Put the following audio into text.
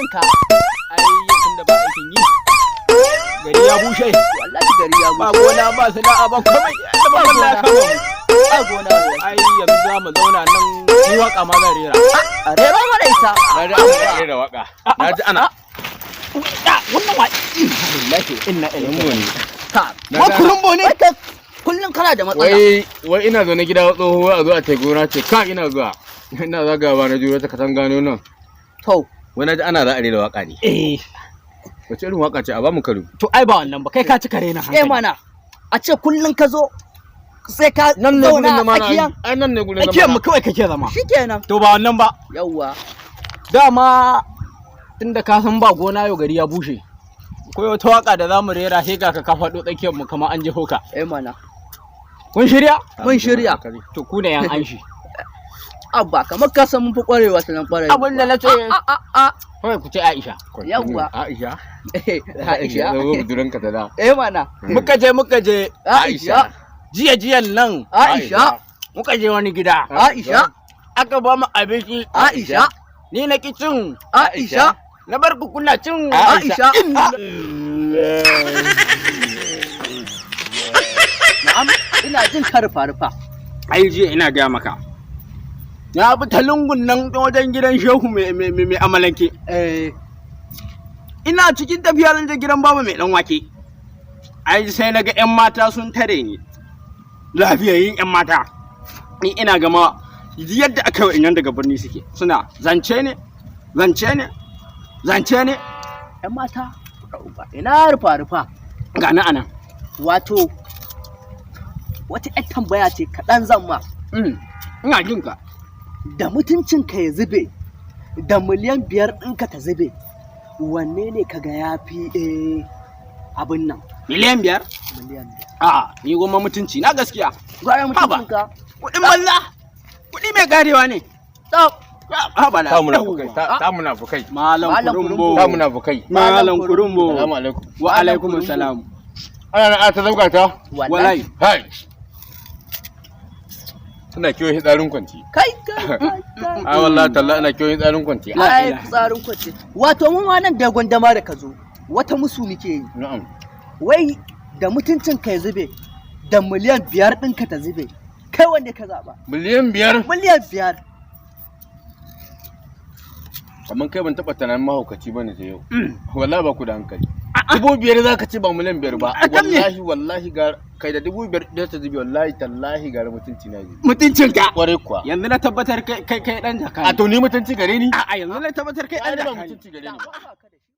jin ka. ai tun da ba aikin yi gari ya bushe Wallahi gari ya ba bushe. gona ba sana'a ba komai da ba Allah ya kama mu Ba gona wallahi. ai yanzu za mu zauna nan ni waka ma zan rera A rera mana ita. Na ji ana rera waka. Na ji ana. wannan wa wallahi inna ilaihi Ka. Na ji ana. ne? Kullum kana da matsala. Wai ina zaune gida tsohuwa a zo a taigo na ce ka ina zuwa. Ina zagawa na juyo ta katan gano nan. To. Wai na ji ana za a rera waka ne. Wace irin waka ce a ba mu karo? to ai ba wannan ba kai ka cika rena hankali Mana. A ce kullum ka zo sai ka Nan ne gurin zauna zama a na. tsakiyan. Ai nan ne gurin tsakiyar zama. mu kawai kake zama Shikenan. to ba wannan ba Yawwa. dama tunda ka san ba gona yau gari ya bushe akwai wata waka da zamu rera sai ga ka faɗo tsakiyar mu kamar an ji hoka Mana. kun shirya Mun shirya. to ku ne yan anshi Abba kamar ka san mun fi kwarewa sanan kwarewa. abin da na ce kawai ku ce Aisha Yawwa. Aisha. Aisha. Zo buduranka ta da. Mana. muka je Aisha. jiyan nan Aisha. muka je wani gida Aisha. aka ba mu abinci Aisha. ni na ki cin Aisha. na bar ku kuna cin Aisha. Na'am, ina jin ka rufa. ai jiya ina gaya maka ya bi ta lungun nan wajen gidan shehu mai amalanke ina cikin tafiya zan je gidan baba mai dan wake ai sai na ga yan mata sun tare ni lafiyayyin yan mata ni ina gama yadda aka yi nan daga birni suke suna zance ne ‘Yan mata, ina rufa. ga na anan Wato, wata ‘yan tambaya ce kaɗan zan ma. ina jin ka Da mutuncinka ya zube, da miliyan 5 ɗinka ta zube, wanne ne kaga ya fi abin nan? miliyan 5 Miliyan 5. a ni goma mutunci na gaskiya Gwaya mutuncinka? kuɗin banza kuɗi mai garewa ne Stop. haba na Ta munafukai. Ta munafukai. malam Malam kurumbo Ta munafukai. malam kurumbo Assalamu alaikum. wa alaikum salam Ana na ta zauka ta. wallahi Hai. Suna kiwo hitsarin kwanci. Kai. Ai wallahi talla ina kiwo hitsarin kwanci. Ai, tsarin kwace. Wato, mun ma nan da gwandama da ka zo, wata musu muke yi. Na'am. Wai da mutuncinka ya zube, da miliyan 5 ɗinka ta zube, kai wanda ka zaɓa? Miliyan 5. Miliyan 5. Kaman kai ban taɓa tunanin mahaukaci bane sai yau. Wallahi ba ku da hankali. 5,000 za ka ce ba miliyan 5 ba. Wallahi ga kai da 5,000 da ta zubi wallahi tallahi ga mutunci na ji. mutuncinka Kwarai kuwa. yanzu na tabbatar kai dan jaka A to ni mutunci gare ni? a yanzu na tabbatar kai dan Ai ba jaka ne mutunci gare ni ba.